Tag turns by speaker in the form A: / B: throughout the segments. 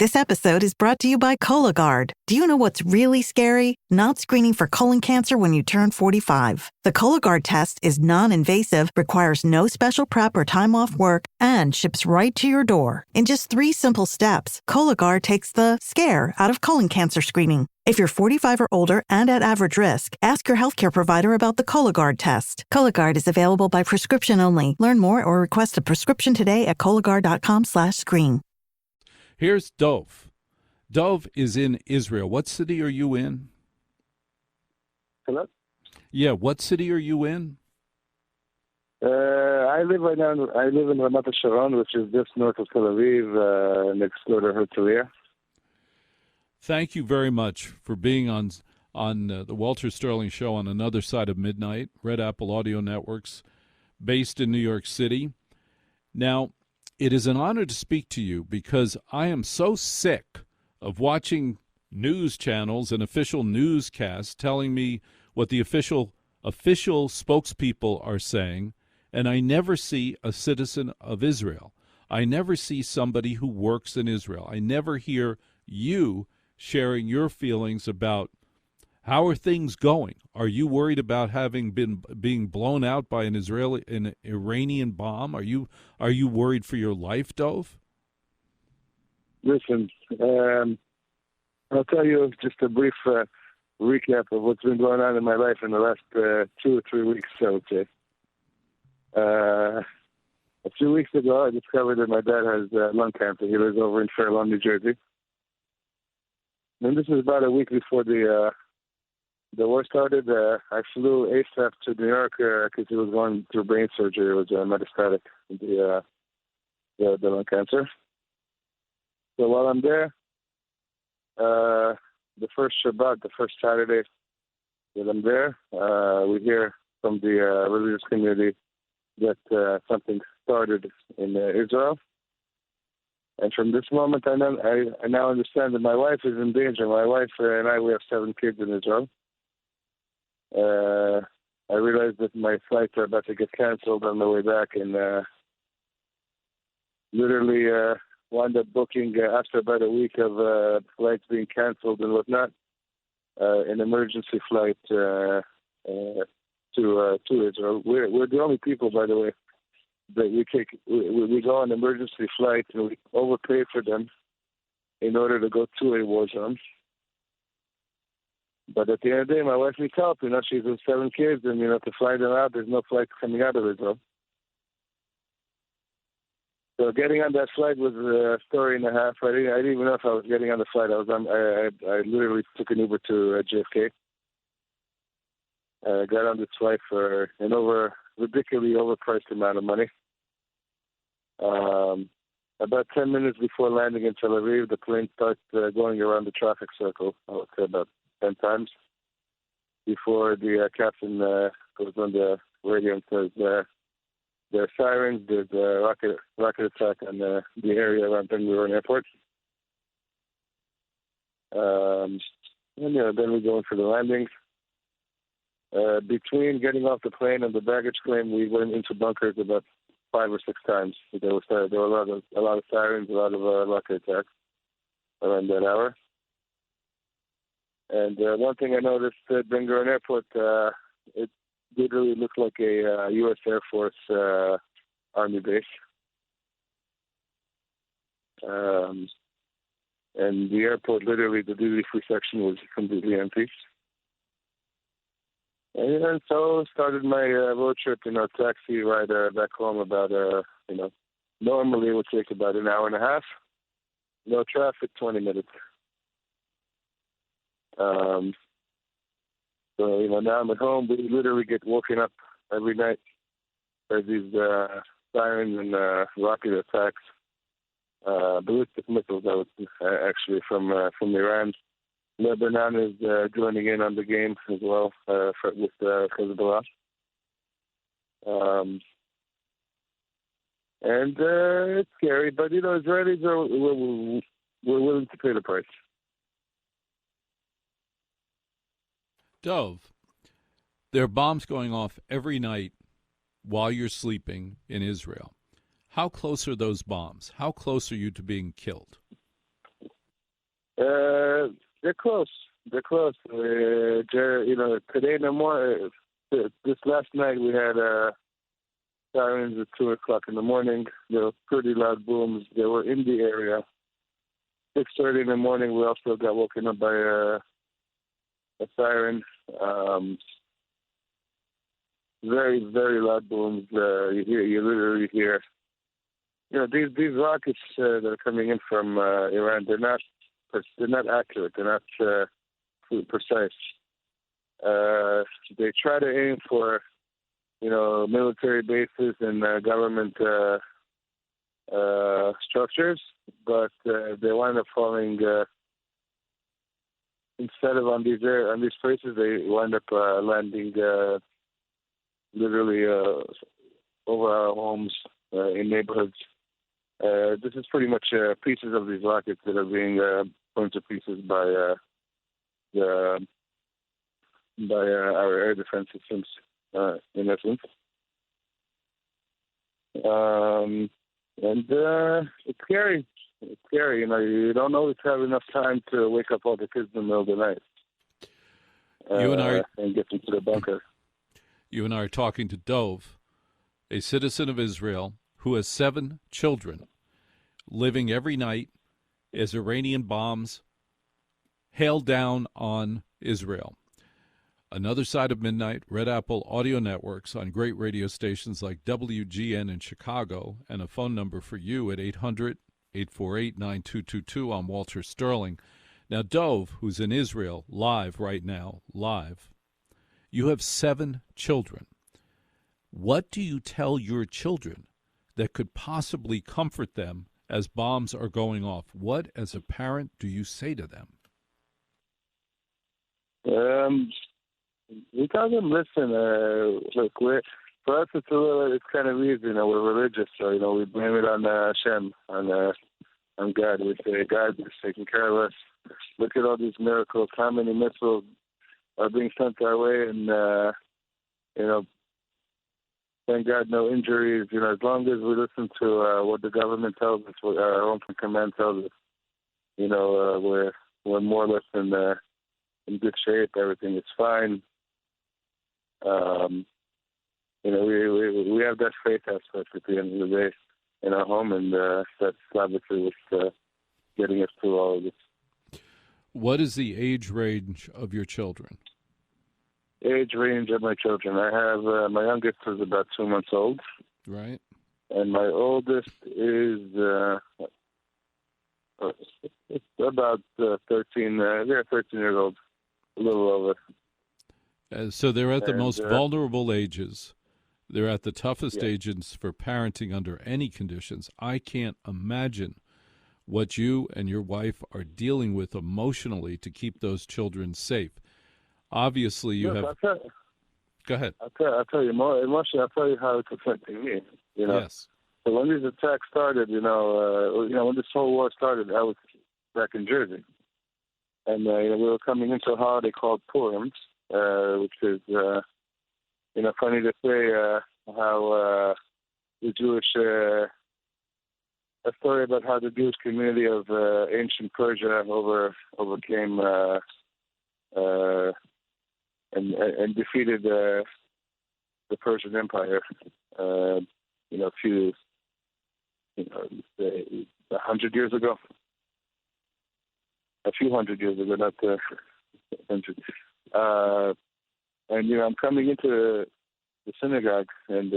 A: This episode is brought to you by Cologuard. Do you know what's really scary? Not screening for colon cancer when you turn 45. The Cologuard test is non-invasive, requires no special prep or time off work, and ships right to your door. In just 3 simple steps, Cologuard takes the scare out of colon cancer screening. If you're 45 or older and at average risk, ask your healthcare provider about the Cologuard test. Cologuard is available by prescription only. Learn more or request a prescription today at Cologuard.com/screen.
B: Here's Dov. Dov is in Israel. What city are you in?
C: Hello?
B: Yeah, what city are you in?
C: I live right now. I live in Ramat HaSharon, which is just north of Tel Aviv, next door to Herzliya.
B: Thank you very much for being on the Walter Sterling Show on Another Side of Midnight, Red Apple Audio Networks, based in New York City. Now, it is an honor to speak to you because I am so sick of watching news channels and official newscasts telling me what the official spokespeople are saying, and I never see a citizen of Israel. I never see somebody who works in Israel. I never hear you sharing your feelings about how are things going. Are you worried about being blown out by an Iranian bomb? Are you worried for your life, Dov?
C: Listen, I'll tell you just a brief recap of what's been going on in my life in the last 2 or 3 weeks, I would say. A few weeks ago, I discovered that my dad has lung cancer. He lives over in Fair Lawn, New Jersey. And this was about a week before the war started. I flew ASAP to New York because he was going through brain surgery. It was metastatic, the lung cancer. So while I'm there, the first Shabbat, the first Saturday that I'm there, we hear from the religious community that something started in Israel. And from this moment, I now understand that my wife is in danger. My wife and I, we have 7 kids in Israel. I realized that my flights are about to get canceled on the way back, and literally wound up booking, after about a week of flights being canceled and whatnot, an emergency flight to Israel. We're the only people, by the way, that we go on emergency flights and we overpay for them in order to go to a war zone. But at the end of the day, my wife needs help. She's with 7 kids, and to fly them out, there's no flights coming out of Israel. So getting on that flight was a story and a half. I didn't even know if I was getting on the flight. I literally took an Uber to JFK. Got on this flight for an ridiculously overpriced amount of money. About 10 minutes before landing in Tel Aviv, the plane starts going around the traffic circle, I would say about 10 times, before the captain goes on the radio and says, there are sirens, there's a rocket attack on the area around Ben Gurion Airport. And then we go in for the landings. Between getting off the plane and the baggage claim, we went into bunkers about 5 or 6 times. There were a lot of sirens, a lot of rocket attacks around that hour. And one thing I noticed at Ben Gurion Airport, it literally looked like a U.S. Air Force Army base. And the airport, literally, the duty-free section was completely empty. And so started my road trip, taxi ride back home about, normally it would take about an hour and a half. No traffic, 20 minutes. So, now I'm at home. We literally get woken up every night by these sirens and rocket attacks, ballistic missiles, actually, from Iran. Lebanon is joining in on the game as well with Hezbollah. And it's scary, but, Israelis we're willing to pay the price.
B: Dov, there are bombs going off every night while you're sleeping in Israel. How close are those bombs? How close are you to being killed?
C: They're close. They're close. Today in the morning, this last night we had sirens at 2 o'clock in the morning. There were pretty loud booms. They were in the area. 6:30 in the morning, we also got woken up by a siren. Very, very loud booms. You literally hear. These rockets that are coming in from Iran, they're not accurate. They're not precise. They try to aim for, military bases and government structures, but they wind up falling. Instead of on these places, they wind up landing literally over our homes in neighborhoods. This is pretty much pieces of these rockets that are being blown to pieces by our air defense systems, in essence. It's scary. It's scary. You don't always have enough time to wake up all the kids in the middle of the night. And get them to the bunker.
B: You and I are talking to Dov, a citizen of Israel who has 7 children, living every night as Iranian bombs hail down on Israel. Another Side of Midnight, Red Apple Audio Networks on great radio stations like WGN in Chicago, and a phone number for you at 800-848-9222. I'm Walter Sterling. Now, Dov, who's in Israel live right now, you have 7 children. What do you tell your children that could possibly comfort them as bombs are going off? What, as a parent, do you say to them?
C: We tell them, listen, look, for us it's kind of easy, we're religious, so, we blame it on Hashem, on God. We say, God is taking care of us. Look at all these miracles, how many missiles are being sent our way, and, thank God no injuries. As long as we listen to what the government tells us, what our own command tells us, we're more or less in good shape. Everything is fine. We have that faith aspect at the end of the day in our home, and that's obviously what's getting us through all of this.
B: What is the age range of your children?
C: Age range of my children. I have my youngest is about 2 months old.
B: Right.
C: And my oldest is about 13. They're 13 years old, a little over.
B: So they're at the most vulnerable ages. They're at the toughest ages for parenting under any conditions. I can't imagine what you and your wife are dealing with emotionally to keep those children safe. Obviously, you have. Go ahead.
C: I'll tell you more. Emotionally, I'll tell you how it's affecting me.
B: Yes.
C: So when these attacks started, when this whole war started, I was back in Jersey, and we were coming into a holiday called Purim, which is funny to say how the Jewish. A story about how the Jewish community of ancient Persia overcame and defeated the Persian Empire. A few 100 years ago. A few hundred years ago, not 100. And I'm coming into the synagogue, and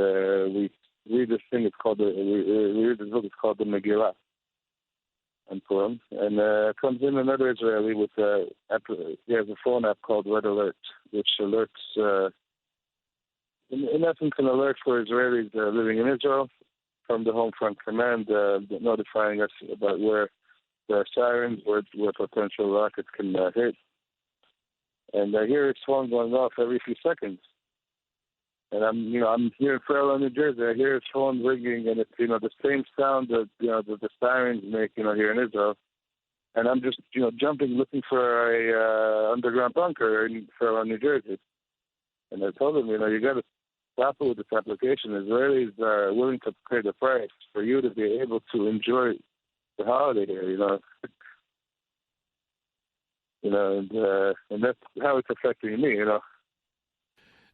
C: we read this thing. It's called we read this book. It's called the Megillah on Purim, and comes in another Israeli with he has a phone app called Red Alert, which alerts, in essence, an alert for Israelis living in Israel from the Home Front Command, notifying us about where there are sirens, where potential rockets can hit, and I hear its phone going off every few seconds. And I'm here in Fairlawn, New Jersey. I hear his phone ringing, and it's the same sound that the sirens make here in Israel. And I'm just jumping, looking for a underground bunker in Fairlawn, New Jersey. And I told him, you got to stop it with this application. Israelis are willing to pay the price for you to be able to enjoy the holiday here. and that's how it's affecting me.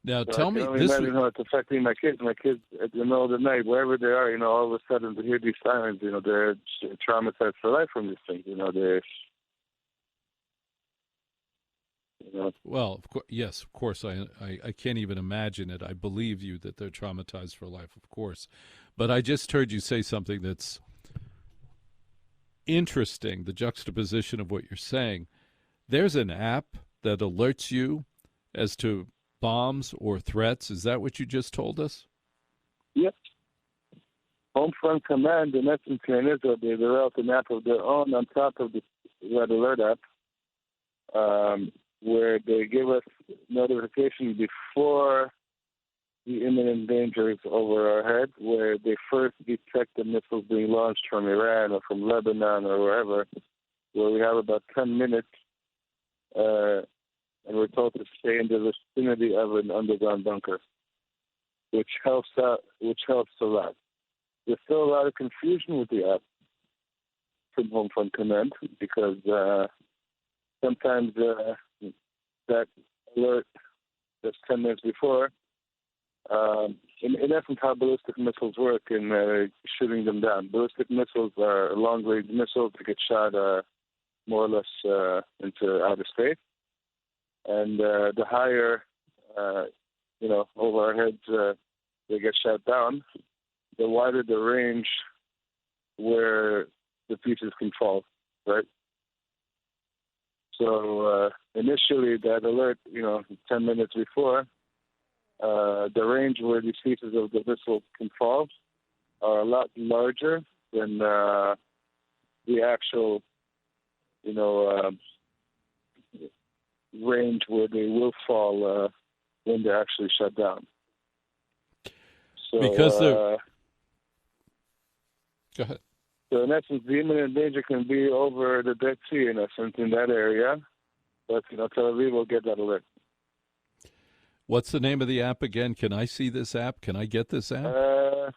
B: Now,
C: So
B: tell
C: I
B: me
C: can only
B: this.
C: imagine how it's affecting my kids. My kids, at the middle of the night, wherever they are, all of a sudden they hear these sirens. They're traumatized for life from these things.
B: Well, yes, of course. I can't even imagine it. I believe you that they're traumatized for life, of course. But I just heard you say something that's interesting, the juxtaposition of what you're saying. There's an app that alerts you as to bombs or threats. Is that what you just told us?
C: Yep. Homefront Command, in essence, here in Israel, they developed an app of their own on top of the Red Alert app, where they give us notification before the imminent danger is over our head, where they first detect the missiles being launched from Iran or from Lebanon or wherever, where we have about 10 minutes, and we're told to stay in the vicinity of an underground bunker, which helps a lot. There's still a lot of confusion with the app from Homefront Command because sometimes that alert that's 10 minutes before, in essence, how ballistic missiles work in shooting them down. Ballistic missiles are long-range missiles that get shot more or less into outer space. And the higher, over our heads they get shot down, the wider the range where the pieces can fall, right? So initially that alert, 10 minutes before, the range where these pieces of the missile can fall are a lot larger than the actual, range where they will fall when they're actually shut down. So,
B: because they're... Go ahead.
C: So in essence, the imminent danger can be over the Dead Sea, in essence, in that area. But, Tel Aviv will get that alert.
B: What's the name of the app again? Can I see this app? Can I get this app?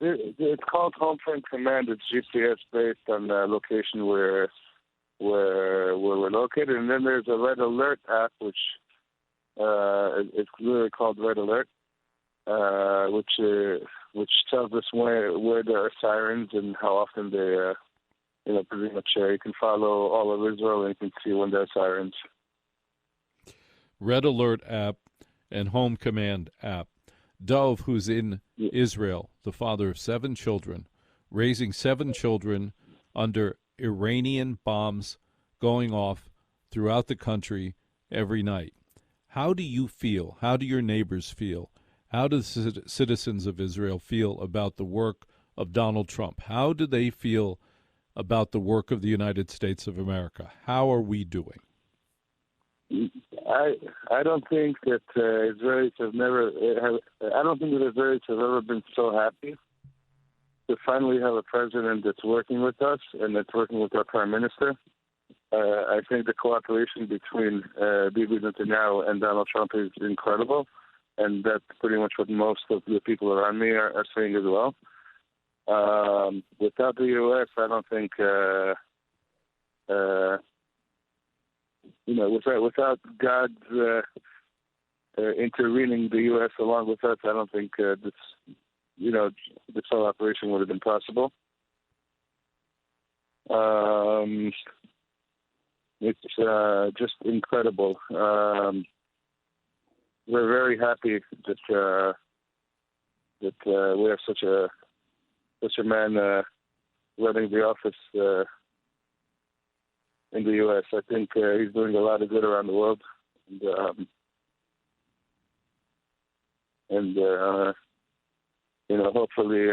C: It's called Homefront Command. It's GPS based on the location where we're located. And then there's a Red Alert app, which it's literally called Red Alert, which tells us where there are sirens and how often they, pretty much you can follow all of Israel and you can see when there are sirens.
B: Red Alert app and Home Command app. Dov, who's in Israel, the father of 7 children, raising 7 children under Iranian bombs going off throughout the country every night. How do you feel? How do your neighbors feel? How do the citizens of Israel feel about the work of Donald Trump? How do they feel about the work of the United States of America? How are we doing?
C: I don't think that Israelis have I don't think that Israelis have ever been so happy to finally have a president that's working with us and that's working with our prime minister. I think the cooperation between Bibi Netanyahu and Donald Trump is incredible, and that's pretty much what most of the people around me are saying as well. Without the U.S., I don't think, without God's intervening the U.S. along with us, I don't think this whole operation would have been possible. It's just incredible. We're very happy that we have such a man running the office in the U.S. I think he's doing a lot of good around the world, and hopefully,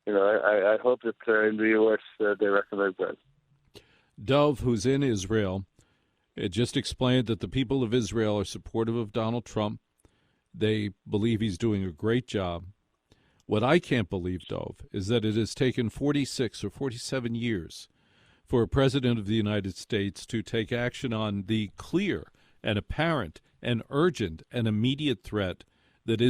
C: I hope that in the U.S. They recognize that.
B: Dov, who's in Israel, it just explained that the people of Israel are supportive of Donald Trump. They believe he's doing a great job. What I can't believe, Dov, is that it has taken 46 or 47 years for a president of the United States to take action on the clear and apparent and urgent and immediate threat that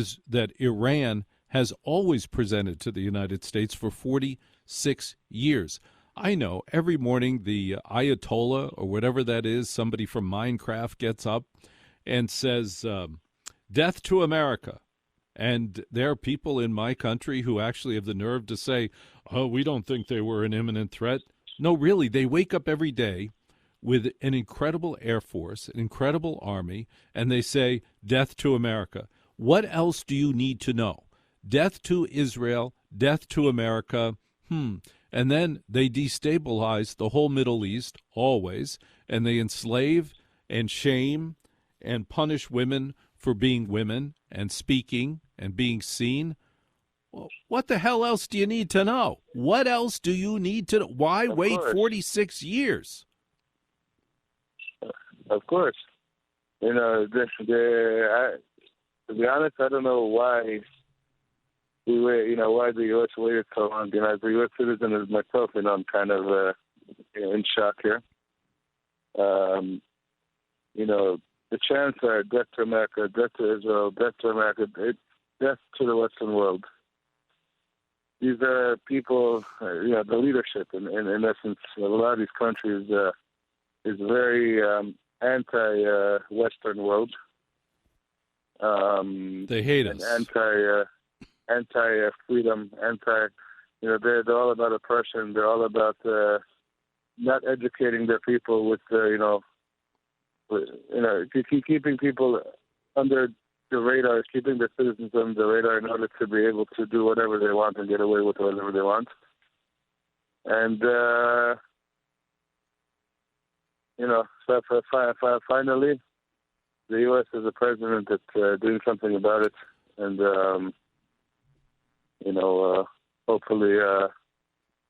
B: Iran has always presented to the United States for 46 years. I know every morning the Ayatollah or whatever that is, somebody from Minecraft gets up and says, death to America. And there are people in my country who actually have the nerve to say, oh, we don't think they were an imminent threat. No, really, they wake up every day with an incredible Air Force, an incredible Army, and they say, death to America. What else do you need to know? Death to Israel, death to America, And then they destabilize the whole Middle East, always, and they enslave and shame and punish women for being women and speaking and being seen. Well, what the hell else do you need to know? What else do you need to know? Why wait 46 years?
C: Of course. You know, to be honest, I don't know why why the U.S. waited so long. You know, as a U.S. citizen as myself, I'm kind of in shock here. The chants are death to America, death to Israel, death to America, death to the Western world. These are people, the leadership, in essence, of a lot of these countries is very anti-Western world.
B: They hate us.
C: Anti-freedom, they're all about oppression. They're all about not educating their people with, keeping people under the radar, keeping the citizens under the radar in order to be able to do whatever they want and get away with whatever they want. And, finally, the U.S. has a president that's doing something about it. And, hopefully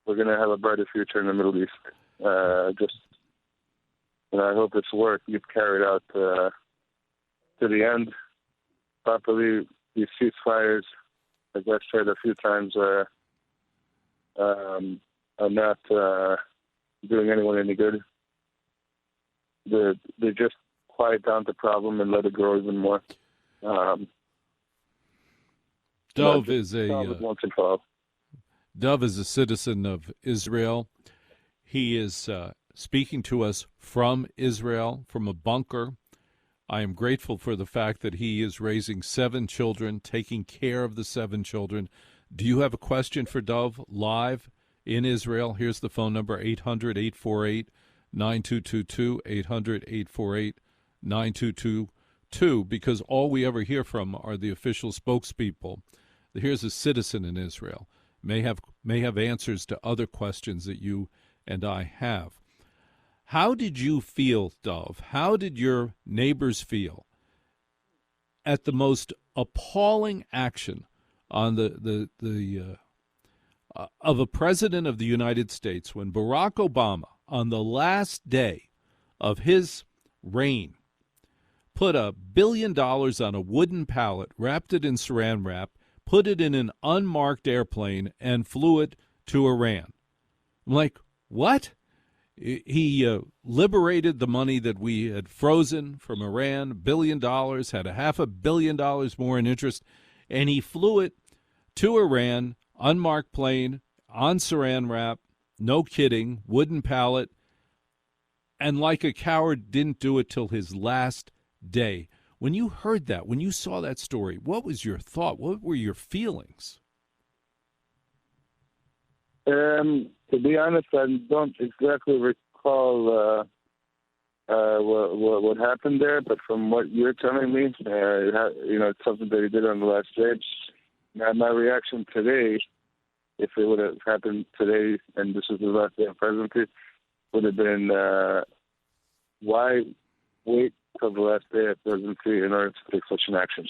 C: we're going to have a brighter future in the Middle East. I hope this work gets carried out to the end properly. These ceasefires, as I've said a few times, are not doing anyone any good. They just quiet down the problem and let it grow even more.
B: Dov is a
C: once and for all.
B: Dov is a citizen of Israel. He is speaking to us from Israel, from a bunker. I am grateful for the fact that he is raising 7 children, taking care of the 7 children. Do you have a question for Dov live in Israel? Here's the phone number, 800-848-9222, 800-848-9222, because all we ever hear from are the official spokespeople. Here's a citizen in Israel, may have answers to other questions that you and I have. How did you feel, Dov? How did your neighbors feel at the most appalling action on of a president of the United States when Barack Obama, on the last day of his reign, put $1 billion on a wooden pallet, wrapped it in saran wrap, put it in an unmarked airplane, and flew it to Iran? I'm like, what? He liberated the money that we had frozen from Iran, $1 billion, had $500 million more in interest, and he flew it to Iran, unmarked plane, on saran wrap, no kidding, wooden pallet, and like a coward didn't do it till his last day. When you heard that, when you saw that story, what was your thought? What were your feelings?
C: To be honest, I don't exactly recall what happened there, but from what you're telling me, it's something that he did on the last day. Now, my reaction today, if it would have happened today, and this was the last day of presidency, would have been, why wait till the last day of presidency in order to take such an action?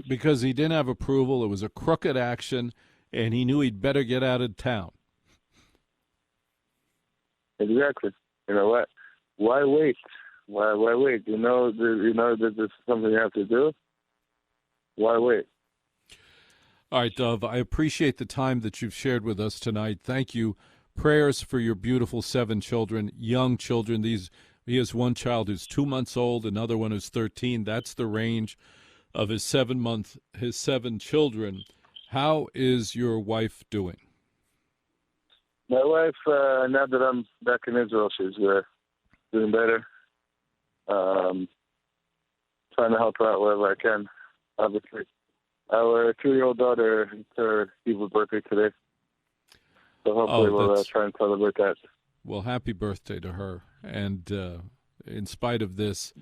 B: Because he didn't have approval. It was a crooked action, and he knew he'd better get out of town.
C: Exactly. You know what? Why wait? Why wait? You know that this is something you have to do. Why wait?
B: All right, Dov, I appreciate the time that you've shared with us tonight. Thank you. Prayers for your beautiful 7 children, young children. He has one child who's 2 months old, another one who's 13. That's the range of his 7 children. How is your wife doing?
C: My wife, now that I'm back in Israel, she's doing better. Trying to help her out wherever I can, obviously. Our 2-year-old daughter, it's her evil birthday today. So hopefully we'll try and celebrate that.
B: Well, happy birthday to her. And in spite of this,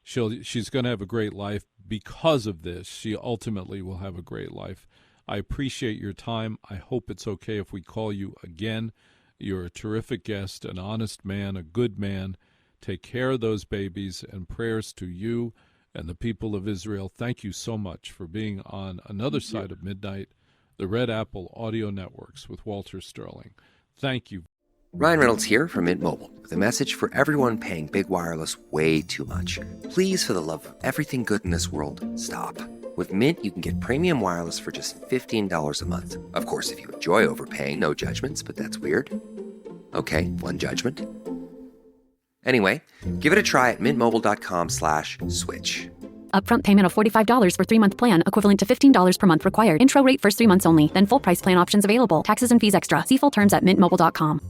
B: she's going to have a great life. Because of this, she ultimately will have a great life. I appreciate your time. I hope it's okay if we call you again. You're a terrific guest, an honest man, a good man. Take care of those babies, and prayers to you and the people of Israel. Thank you so much for being on Another Side of Midnight, the Red Apple Audio Networks with Walter Sterling. Thank you.
D: Ryan Reynolds here from Mint Mobile with a message for everyone paying big wireless way too much. Please, for the love of everything good in this world, stop. With Mint, you can get premium wireless for just $15 a month. Of course, if you enjoy overpaying, no judgments, but that's weird. Okay, one judgment. Anyway, give it a try at mintmobile.com/switch.
E: Upfront payment of $45 for 3-month plan, equivalent to $15 per month required. Intro rate first 3 months only, then full price plan options available. Taxes and fees extra. See full terms at mintmobile.com.